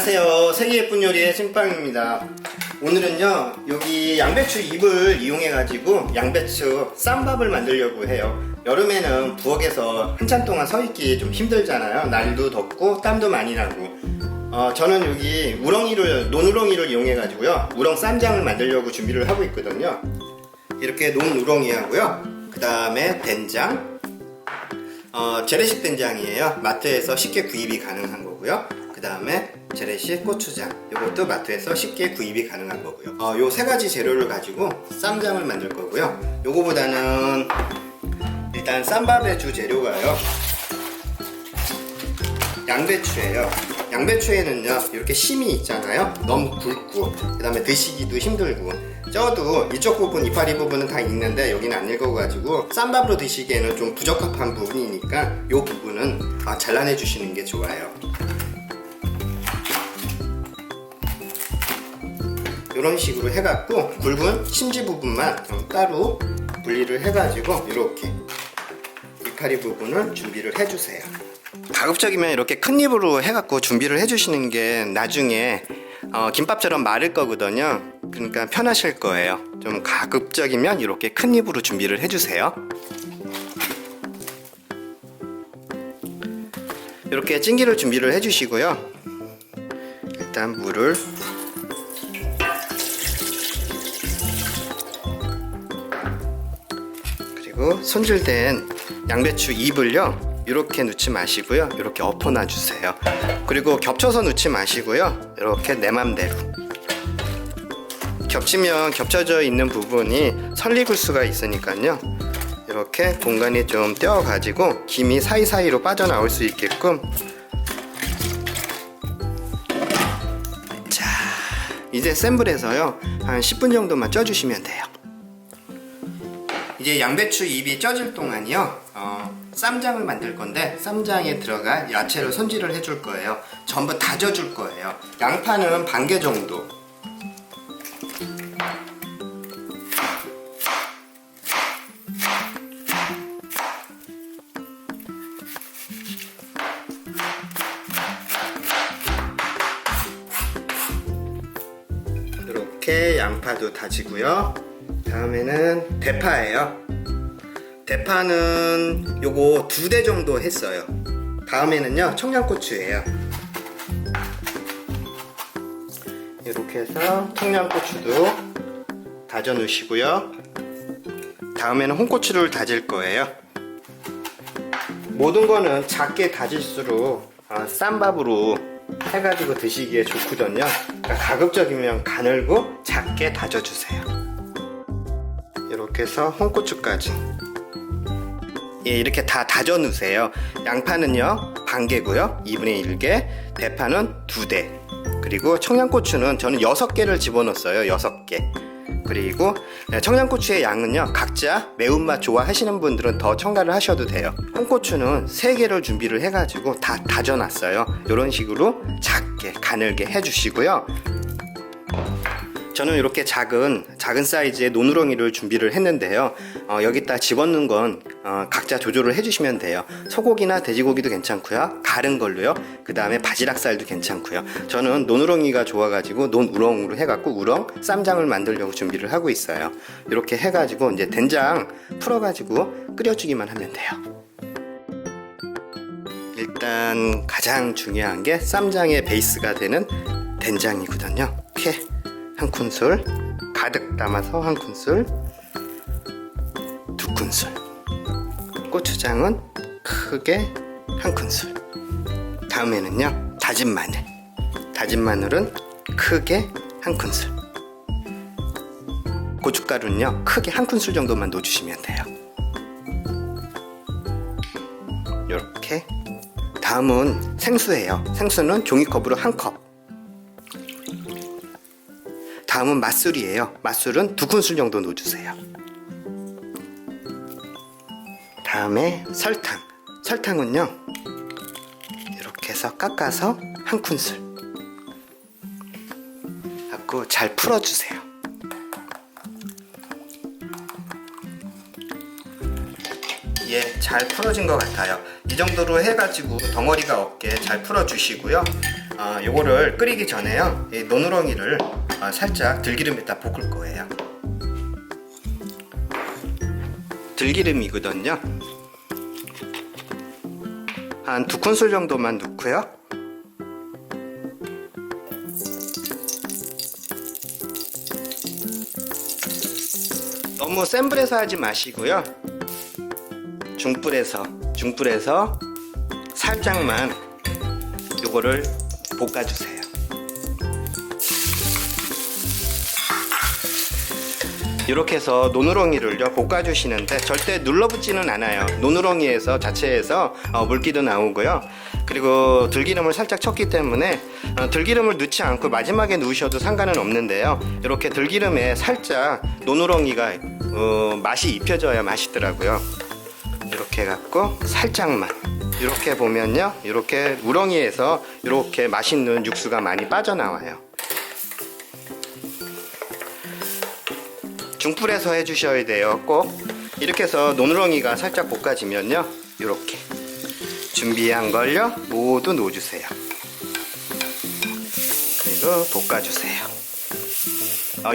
안녕하세요. 세계 예쁜 요리의 찐빵입니다. 오늘은요, 여기 양배추 잎을 이용해가지고 양배추 쌈밥을 만들려고 해요. 여름에는 부엌에서 한참 동안 서 있기 좀 힘들잖아요. 날도 덥고 땀도 많이 나고. 저는 여기 논우렁이를 이용해가지고요, 우렁 쌈장을 만들려고 준비를 하고 있거든요. 이렇게 논우렁이하고요, 그 다음에 된장, 재래식 된장이에요. 마트에서 쉽게 구입이 가능한 거고요. 그 다음에 재래식 고추장, 이것도 마트에서 쉽게 구입이 가능한 거고요. 요 세 가지 재료를 가지고 쌈장을 만들 거고요. 요거보다는 일단 쌈밥의 주 재료가요, 양배추예요. 양배추에는요, 이렇게 심이 있잖아요. 너무 굵고, 그 다음에 드시기도 힘들고, 쪄도 이쪽 부분, 이파리 부분은 다 있는데 여기는 안 익어가지고 쌈밥으로 드시기에는 좀 부적합한 부분이니까 이 부분은 잘라내 주시는 게 좋아요. 이런 식으로 해갖고 굵은 심지 부분만 좀 따로 분리를 해가지고 이렇게 이파리 부분을 준비를 해주세요. 가급적이면 이렇게 큰 입으로 해갖고 준비를 해주시는 게 나중에 김밥처럼 마를 거거든요. 그러니까 편하실 거예요. 좀 가급적이면 이렇게 큰 입으로 준비를 해주세요. 이렇게 찜기를 준비를 해주시고요. 일단 물을 그리고 손질된 양배추 잎을요, 이렇게 넣지 마시고요, 이렇게 엎어놔 주세요. 그리고 겹쳐서 넣지 마시고요, 이렇게 내 맘대로. 겹치면 겹쳐져 있는 부분이 설익을 수가 있으니까요, 이렇게 공간이 좀 떼어 가지고 김이 사이사이로 빠져나올 수 있게끔. 자, 이제 센 불에서요 한 10분 정도만 쪄주시면 돼요. 이제 양배추 잎이 쪄질 동안이요, 쌈장을 만들 건데 쌈장에 들어갈 야채를 손질을 해줄 거예요. 전부 다져줄 거예요. 양파는 반 개 정도, 이렇게 양파도 다지고요. 다음에는 대파예요. 대파는 요거 2대 정도 했어요. 다음에는요, 청양고추예요. 이렇게 해서 청양고추도 다져 넣으시고요. 다음에는 홍고추를 다질 거예요. 모든 거는 작게 다질수록 쌈밥으로 해가지고 드시기에 좋거든요. 그러니까 가급적이면 가늘고 작게 다져주세요. 이렇게 해서 홍고추까지, 이렇게 다 다져 넣으세요. 양파는요 반 개고요, 2분의 1개, 대파는 2대, 그리고 청양고추는 저는 6개를 집어넣었어요. 6개. 그리고 청양고추의 양은요, 각자 매운맛 좋아하시는 분들은 더 첨가를 하셔도 돼요. 홍고추는 3개를 준비를 해가지고 다 다져놨어요. 이런 식으로 작게 가늘게 해주시고요. 저는 이렇게 작은 사이즈의 논우렁이를 준비를 했는데요. 여기다 집어넣는 건 각자 조절을 해주시면 돼요. 소고기나 돼지고기도 괜찮고요, 다른 걸로요. 그 다음에 바지락살도 괜찮고요. 저는 논우렁이가 좋아가지고 논우렁으로 해갖고 우렁 쌈장을 만들려고 준비를 하고 있어요. 이렇게 해가지고 이제 된장 풀어가지고 끓여주기만 하면 돼요. 일단 가장 중요한 게 쌈장의 베이스가 되는 된장이거든요. 이렇게 한 큰술 가득 담아서 한 큰술, 2큰술, 고추장은 크게 한 큰술. 다음에는요, 다진 마늘은 크게 한 큰술, 고춧가루는요 크게 한 큰술 정도만 넣어주시면 돼요. 이렇게. 다음은 생수예요. 생수는 종이컵으로 1컵. 다음은 맛술이에요. 맛술은 2큰술 정도 넣어주세요. 다음에 설탕은요, 이렇게 해서 깎아서 1큰술 갖고 잘 풀어주세요. 잘 풀어진 것 같아요. 이 정도로 해가지고 덩어리가 없게 잘 풀어주시고요. 요거를 끓이기 전에요, 이 노누렁이를 살짝 들기름에다 볶을 거예요. 들기름이거든요. 한 2큰술 정도만 넣고요. 너무 센 불에서 하지 마시고요. 중불에서 살짝만 요거를 볶아주세요. 이렇게 해서 노누렁이를요 볶아주시는데 절대 눌러붙지는 않아요. 노누렁이에서 자체에서 물기도 나오고요. 그리고 들기름을 살짝 쳤기 때문에 들기름을 넣지 않고 마지막에 넣으셔도 상관은 없는데요. 이렇게 들기름에 살짝 노누렁이가 맛이 입혀져야 맛있더라고요. 이렇게 해갖고 살짝만, 이렇게 보면요, 이렇게 우렁이에서 이렇게 맛있는 육수가 많이 빠져나와요. 중불에서 해주셔야 돼요. 꼭 이렇게 해서 노누렁이가 살짝 볶아지면요, 이렇게 준비한 걸요 모두 넣어주세요. 그리고 볶아주세요.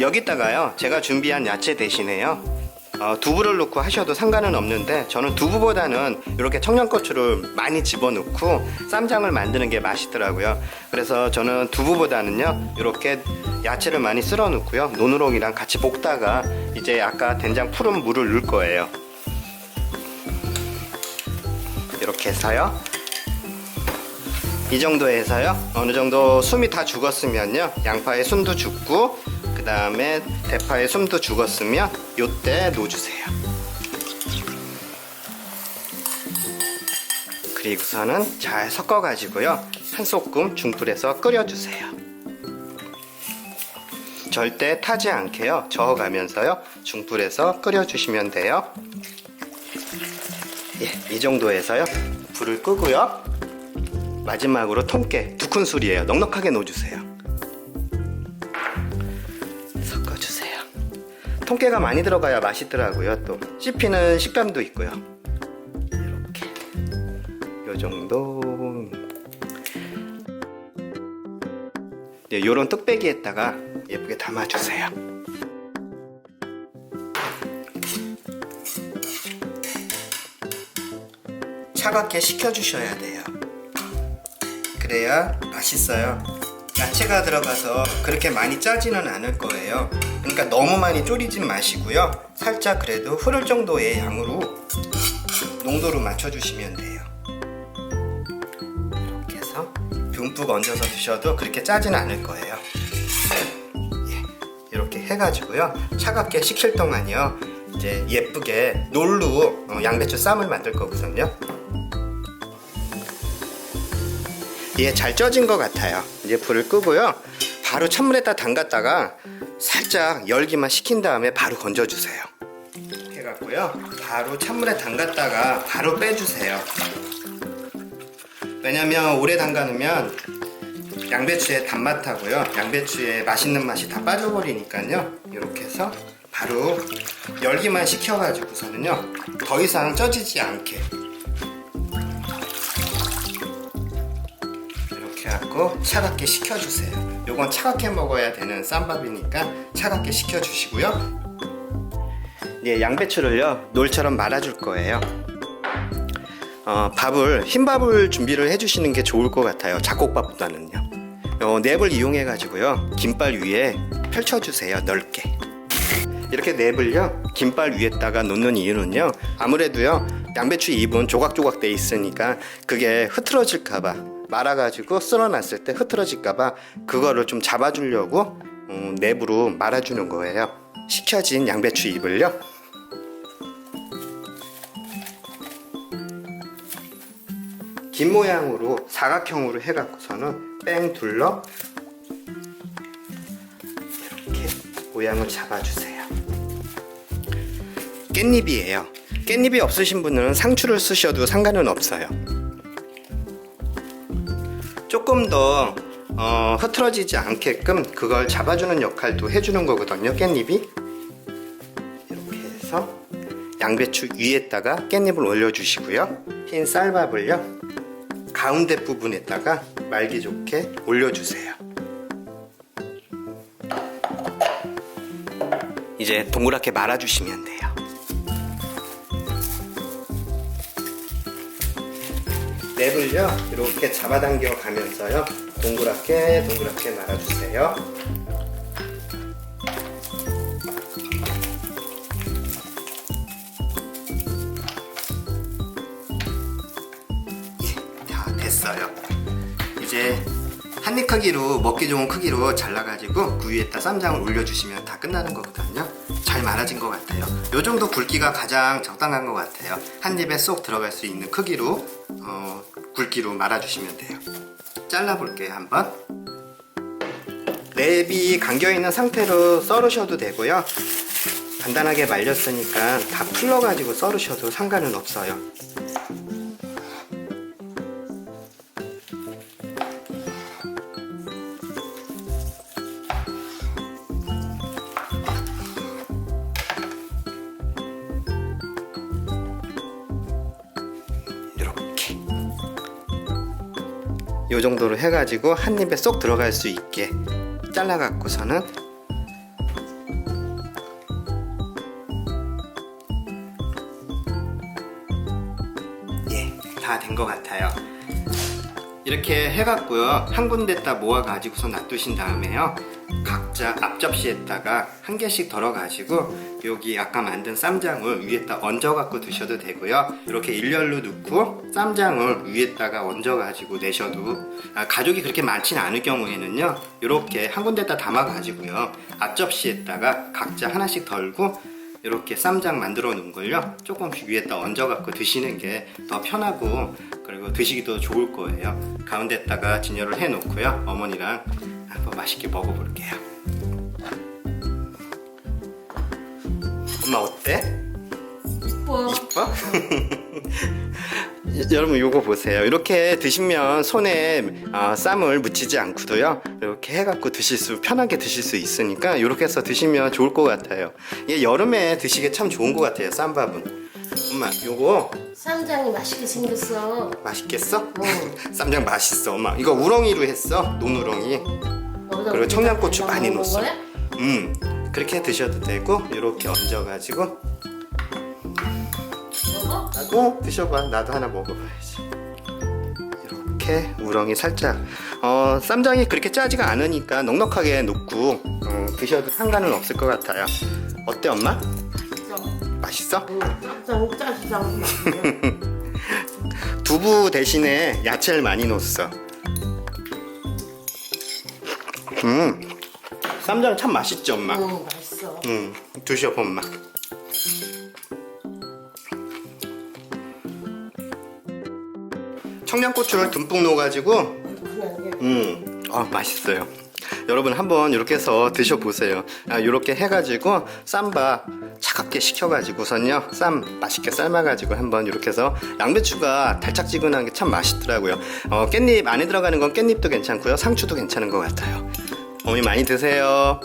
여기다가요 제가 준비한 야채 대신에요 두부를 넣고 하셔도 상관은 없는데, 저는 두부보다는 이렇게 청양고추를 많이 집어넣고 쌈장을 만드는 게 맛있더라고요. 그래서 저는 두부보다는요 이렇게 야채를 많이 쓸어 넣고요, 노누렁이랑 같이 볶다가 이제 아까 된장 푸른 물을 넣을 거예요. 이렇게 해서요, 이 정도 해서요 어느 정도 숨이 다 죽었으면요, 양파에 숨도 죽고 그 다음에 대파에 숨도 죽었으면 요때 넣어주세요. 그리고서는 잘 섞어 가지고요 한 소끔 중불에서 끓여주세요. 절대 타지 않게요 저어가면서요 중불에서 끓여주시면 돼요. 예, 이 정도 해서요 불을 끄고요, 마지막으로 통깨 2큰술이에요 넉넉하게 넣어주세요. 섞어주세요. 통깨가 많이 들어가야 맛있더라고요. 또 씹히는 식감도 있고요. 이렇게 요정도. 네, 요런 뚝배기에다가 예쁘게 담아주세요. 차갑게 식혀주셔야 돼요. 그래야 맛있어요. 야채가 들어가서 그렇게 많이 짜지는 않을 거예요. 그러니까 너무 많이 졸이진 마시고요, 살짝 그래도 흐를 정도의 양으로 농도를 맞춰주시면 돼요. 이렇게 해서 듬뿍 얹어서 드셔도 그렇게 짜진 않을 거예요. 예, 이렇게 해가지고요 차갑게 식힐 동안요 이제 예쁘게 놀루 양배추 쌈을 만들 거거든요. 예, 잘 쪄진 것 같아요. 이제 불을 끄고요 바로 찬물에다 담갔다가 살짝 열기만 식힌 다음에 바로 건져주세요. 해갖고요 바로 찬물에 담갔다가 바로 빼주세요. 왜냐면 오래 담가놓으면 양배추의 단맛하고요 양배추의 맛있는 맛이 다 빠져버리니까요, 이렇게 해서 바로 열기만 식혀가지고서는요 더 이상 쪄지지 않게 이렇게 하고 차갑게 식혀주세요. 요건 차갑게 먹어야 되는 쌈밥이니까 차갑게 식혀주시고요. 네, 양배추를요 놀처럼 말아줄 거예요. 흰밥을 준비를 해주시는 게 좋을 것 같아요. 잡곡밥보다는요. 냅을 이용해 가지고요 김밥 위에 펼쳐주세요. 넓게 이렇게 냅을요 김밥 위에다가 놓는 이유는요, 아무래도요 양배추 잎은 조각조각 돼 있으니까 그게 흐트러질까봐, 말아가지고 쓸어놨을 때 흐트러질까봐 그거를 좀 잡아주려고 냅으로 말아주는 거예요. 식혀진 양배추 잎을요 긴 모양으로 사각형으로 해갖고서는 뺑 둘러 이렇게 모양을 잡아주세요. 깻잎이에요. 깻잎이 없으신 분은 상추를 쓰셔도 상관은 없어요. 조금 더 흐트러지지 않게끔 그걸 잡아주는 역할도 해주는 거거든요, 깻잎이. 이렇게 해서 양배추 위에다가 깻잎을 올려주시고요, 흰 쌀밥을요 가운데 부분에다가 말기 좋게 올려주세요. 이제 동그랗게 말아주시면 돼요. 랩을요 이렇게 잡아당겨 가면서요 동그랗게 말아주세요. 자, 됐어요. 이제 한입 크기로 먹기 좋은 크기로 잘라가지고 그 위에다 쌈장을 올려주시면 다 끝나는 거거든요. 잘 말아진 것 같아요. 요 정도 굵기가 가장 적당한 것 같아요. 한 입에 쏙 들어갈 수 있는 크기로 굵기로 말아주시면 돼요. 잘라볼게요 한번. 랩이 감겨있는 상태로 썰으셔도 되고요. 간단하게 말렸으니까 다 풀러가지고 썰으셔도 상관은 없어요. 요 정도로 해가지고 한 입에 쏙 들어갈 수 있게 잘라갖고서는 다 된 것 같아요. 이렇게 해갖고요 한 군데다 모아가지고서 놔두신 다음에요 각자 앞접시에다가 한 개씩 덜어가지고 여기 아까 만든 쌈장을 위에다 얹어갖고 드셔도 되고요. 이렇게 일렬로 넣고 쌈장을 위에다가 얹어가지고 내셔도 가족이 그렇게 많지는 않을 경우에는요 이렇게 한 군데다 담아가지고요 앞접시에다가 각자 하나씩 덜고 이렇게 쌈장 만들어 놓은 걸요 조금씩 위에다 얹어갖고 드시는 게 더 편하고 그리고 드시기도 좋을 거예요. 가운데다가 진열을 해 놓고요 어머니랑 한번 맛있게 먹어볼게요. 엄마 어때? 이뻐. 이뻐? 여러분 요거 보세요. 이렇게 드시면 손에 쌈을 묻히지 않고도요 이렇게 해갖고 편하게 드실 수 있으니까 이렇게 해서 드시면 좋을 것 같아요. 이게 여름에 드시기 참 좋은 것 같아요 쌈밥은. 엄마 요거 쌈장이 맛있게 생겼어. 맛있겠어? 응. 쌈장 맛있어 엄마. 이거 우렁이로 했어. 논우렁이. 그리고 청양고추 많이 넣었어. 그렇게 드셔도 되고 이렇게 얹어가지고 먹어? 하고 드셔봐. 나도 하나 먹어봐야지. 이렇게 우렁이 살짝 쌈장이 그렇게 짜지가 않으니까 넉넉하게 넣고 드셔도 상관은 없을 것 같아요. 어때 엄마? 맛있어? 쌈장 짜지도 않고. 두부 대신에 야채를 많이 넣었어. 쌈장 참 맛있지 엄마? 응, 맛있어. 드셔봐 엄마. 청양고추를 듬뿍 넣어가지고 맛있어요. 여러분 한번 이렇게 해서 드셔보세요. 이렇게 해가지고 쌈밥 차갑게 식혀가지고선요 쌈 맛있게 삶아가지고 한번 이렇게 해서 양배추가 달짝지근한 게 참 맛있더라고요. 깻잎 안에 들어가는 건 깻잎도 괜찮고요 상추도 괜찮은 것 같아요. 어머니 많이 드세요.